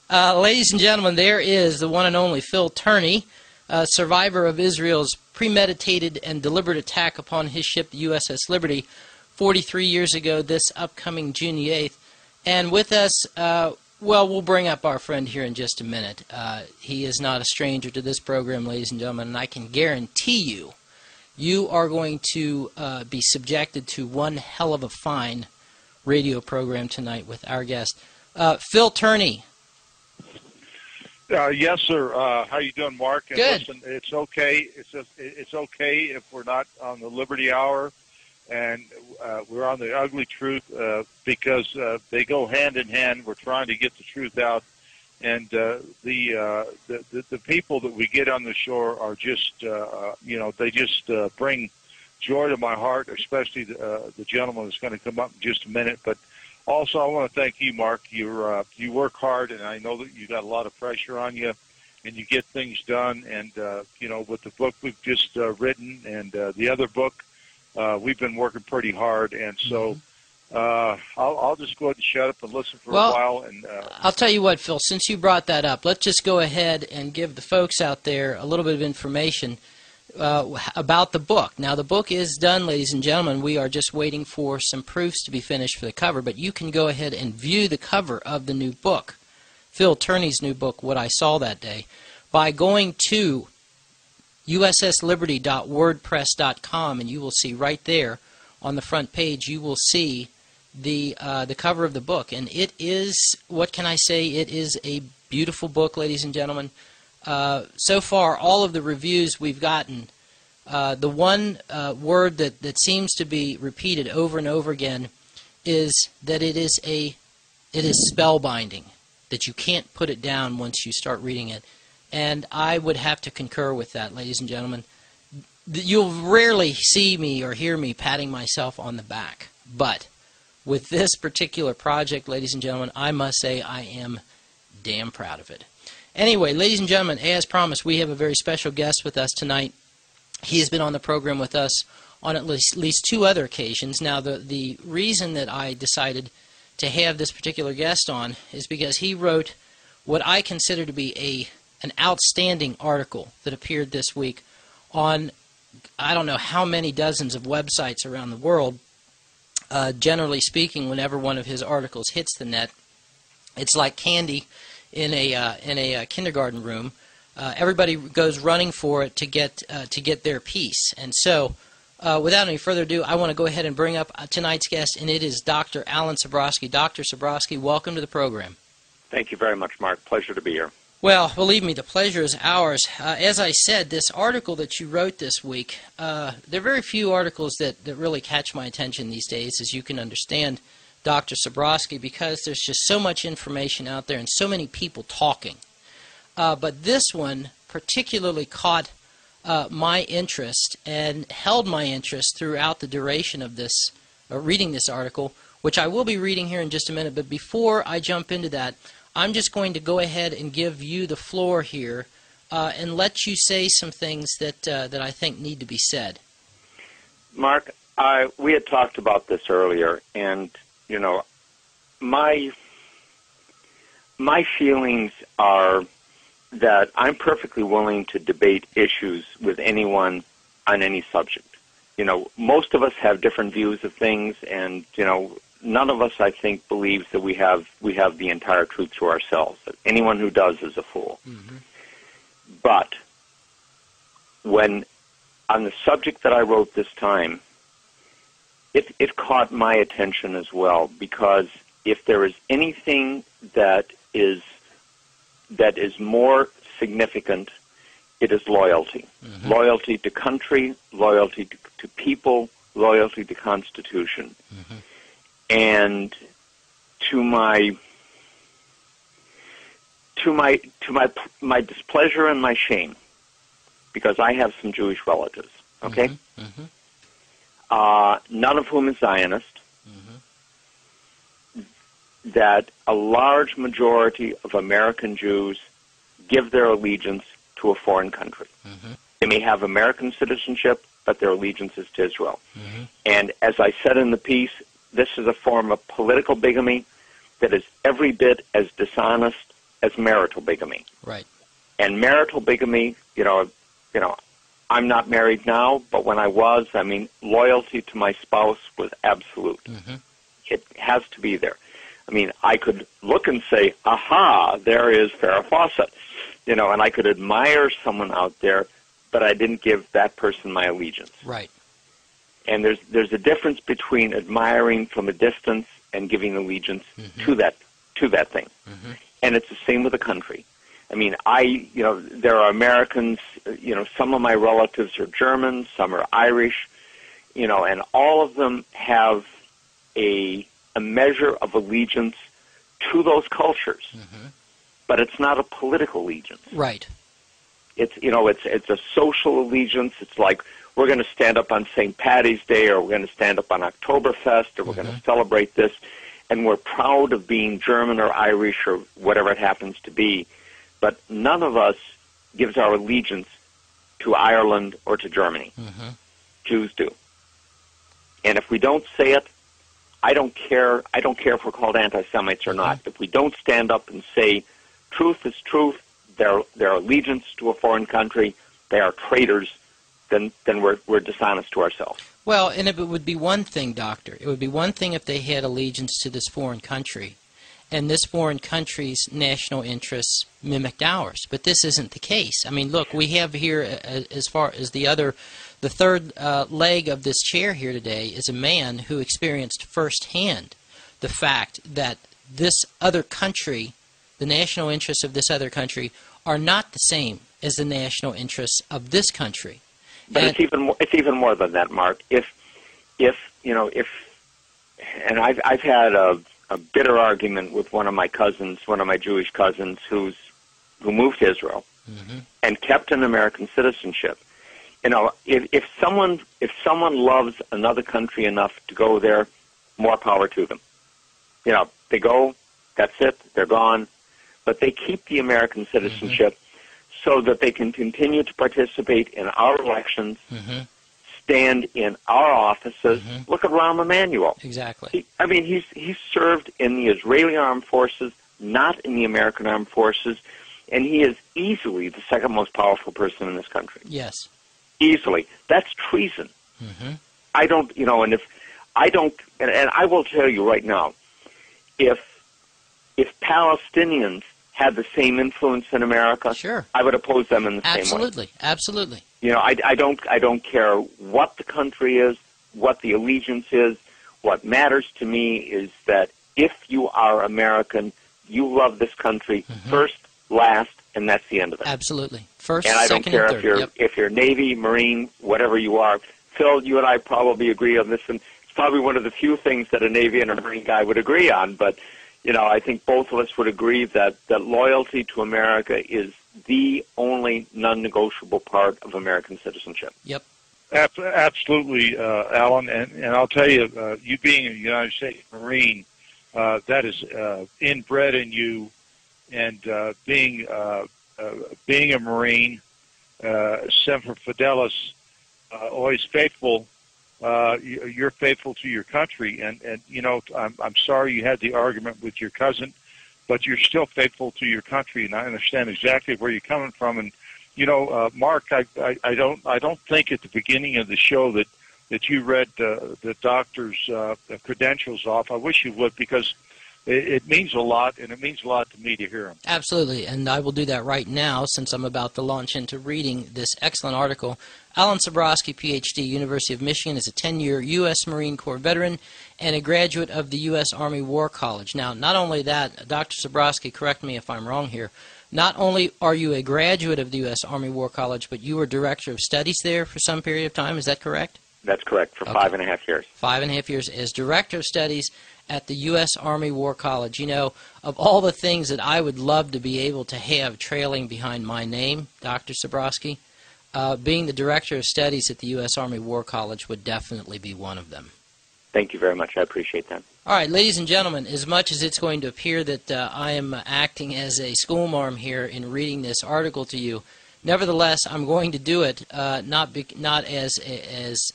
Ladies and gentlemen, there is the one and only Phil Turney, survivor of Israel's premeditated and deliberate attack upon his ship, the USS Liberty, 43 years ago this upcoming June the 8th. And with us, we'll bring up our friend here in just a minute. He is not a stranger to this program, ladies and gentlemen, and I can guarantee you, you are going to be subjected to one hell of a fine radio program tonight with our guest. Phil Turney. Yes, sir. How you doing, Mark? And good. Listen, it's okay. It's okay if we're not on the Liberty Hour, and we're on the Ugly Truth because they go hand in hand. We're trying to get the truth out, and the people that we get on the shore are just they just bring joy to my heart, especially the gentleman that's going to come up in just a minute, but. Also, I want to thank you, Mark. You work hard, and I know that you got a lot of pressure on you, and you get things done. And with the book we've just written and the other book, we've been working pretty hard. And so, I'll just go ahead and shut up and listen for a while. And I'll tell you what, Phil. Since you brought that up, let's just go ahead and give the folks out there a little bit of information about the book. Now, the book is done, ladies and gentlemen. We are just waiting for some proofs to be finished for the cover, but you can go ahead and view the cover of the new book, Phil Turney's new book, What I Saw That Day, by going to ussliberty.wordpress.com, and you will see right there on the front page, you will see the cover of the book. And it is, what can I say, it is a beautiful book, ladies and gentlemen. So far, all of the reviews we've gotten, the one word that seems to be repeated over and over again is that it is spellbinding, that you can't put it down once you start reading it. And I would have to concur with that, ladies and gentlemen. You'll rarely see me or hear me patting myself on the back. But with this particular project, ladies and gentlemen, I must say I am damn proud of it. Anyway, ladies and gentlemen, as promised, we have a very special guest with us tonight. He has been on the program with us on at least two other occasions. Now, the reason that I decided to have this particular guest on is because he wrote what I consider to be an outstanding article that appeared this week on, I don't know how many dozens of websites around the world. Generally speaking, whenever one of his articles hits the net, it's like candy in a kindergarten room. Everybody goes running for it to get their piece. And so, without any further ado, I want to go ahead and bring up tonight's guest, and it is Dr. Alan Sabrosky. Dr. Sabrosky, welcome to the program. Thank you very much, Mark. Pleasure to be here. Well, believe me, the pleasure is ours. As I said, this article that you wrote this week, there are very few articles that really catch my attention these days, as you can understand, Dr. Sabrosky, because there's just so much information out there and so many people talking. But this one particularly caught my interest and held my interest throughout the duration of this, reading this article, which I will be reading here in just a minute. But before I jump into that, I'm just going to go ahead and give you the floor here and let you say some things that I think need to be said. Mark, we had talked about this earlier, and you know, my feelings are that I'm perfectly willing to debate issues with anyone on any subject. You know, most of us have different views of things, and you know, none of us, I think, believes that we have the entire truth to ourselves. That anyone who does is a fool. Mm-hmm. But when on the subject that I wrote this time, it caught my attention as well, because if there is anything that is more significant, it is loyalty. Mm-hmm. Loyalty to country, loyalty to people, loyalty to Constitution. Mm-hmm. And to my displeasure and my shame, because I have some Jewish relatives, okay? Mm-hmm. Mm-hmm. None of whom is Zionist, mm-hmm. that a large majority of American Jews give their allegiance to a foreign country. Mm-hmm. They may have American citizenship, but their allegiance is to Israel. Mm-hmm. And as I said in the piece, this is a form of political bigamy that is every bit as dishonest as marital bigamy. Right. And marital bigamy, I'm not married now, but when I was, I mean, loyalty to my spouse was absolute. Mm-hmm. It has to be there. I mean, I could look and say, aha, there is Farrah Fawcett, and I could admire someone out there, but I didn't give that person my allegiance. Right. And there's a difference between admiring from a distance and giving allegiance mm-hmm. to that thing. Mm-hmm. And it's the same with a country. I mean, there are Americans, some of my relatives are German, some are Irish, and all of them have a measure of allegiance to those cultures. Mm-hmm. But it's not a political allegiance. Right. It's a social allegiance. It's like we're going to stand up on St. Paddy's Day, or we're going to stand up on Oktoberfest, or we're mm-hmm. going to celebrate this, and we're proud of being German or Irish or whatever it happens to be. But none of us gives our allegiance to Ireland or to Germany. Mm-hmm. Jews do. And if we don't say it, I don't care if we're called anti-Semites or not. Mm-hmm. If we don't stand up and say truth is truth, their allegiance to a foreign country, they are traitors, then we're dishonest to ourselves. Well, and it would be one thing, Doctor. It would be one thing if they had allegiance to this foreign country, and this foreign country's national interests mimicked ours. But this isn't the case. I mean, look, we have here, as far as the third leg of this chair here today, is a man who experienced firsthand the fact that this other country, the national interests of this other country, are not the same as the national interests of this country. But it's even more than that, Mark. If and I've had a bitter argument with one of my Jewish cousins who moved to Israel mm-hmm. and kept an American citizenship. If someone loves another country enough to go there, more power to them. They go, that's it, they're gone, but they keep the American citizenship mm-hmm. so that they can continue to participate in our elections, mm-hmm. stand in our offices. Mm-hmm. Look at Rahm Emanuel. Exactly. He's served in the Israeli armed forces, not in the American armed forces, and he is easily the second most powerful person in this country. Yes. Easily. That's treason. Mm-hmm. I don't, and if I don't, and I will tell you right now, if Palestinians had the same influence in America, sure, I would oppose them in the same way. Absolutely, absolutely. I don't care what the country is, what the allegiance is. What matters to me is that if you are American, you love this country mm-hmm. first, last, and that's the end of it. Absolutely. First, and I second, don't care and third. if you're Navy, Marine, whatever you are. Phil, you and I probably agree on this, and it's probably one of the few things that a Navy and a Marine guy would agree on. But I think both of us would agree that loyalty to America is the only non-negotiable part of American citizenship. Yep. Absolutely, Alan, and I'll tell you, you being a United States Marine, that is inbred in you, and being a Marine, semper fidelis, always faithful. You're faithful to your country, and I'm sorry you had the argument with your cousin, but you're still faithful to your country, and I understand exactly where you're coming from. And Mark, I don't think at the beginning of the show that you read the doctor's credentials off. I wish you would, because it means a lot, and it means a lot to me to hear them. Absolutely, and I will do that right now since I'm about to launch into reading this excellent article. Alan Sabrosky, Ph.D., University of Michigan, is a 10-year U.S. Marine Corps veteran and a graduate of the U.S. Army War College. Now, not only that, Dr. Sabrosky, correct me if I'm wrong here, not only are you a graduate of the U.S. Army War College, but you were director of studies there for some period of time. Is that correct? That's correct, for 5.5 years. 5.5 years as director of studies at the U.S. Army War College. Of all the things that I would love to be able to have trailing behind my name, Dr. Sabrosky, being the director of studies at the U.S. Army War College would definitely be one of them. Thank you very much. I appreciate that. All right, ladies and gentlemen, as much as it's going to appear that I am acting as a schoolmarm here in reading this article to you, nevertheless, I'm going to do it not as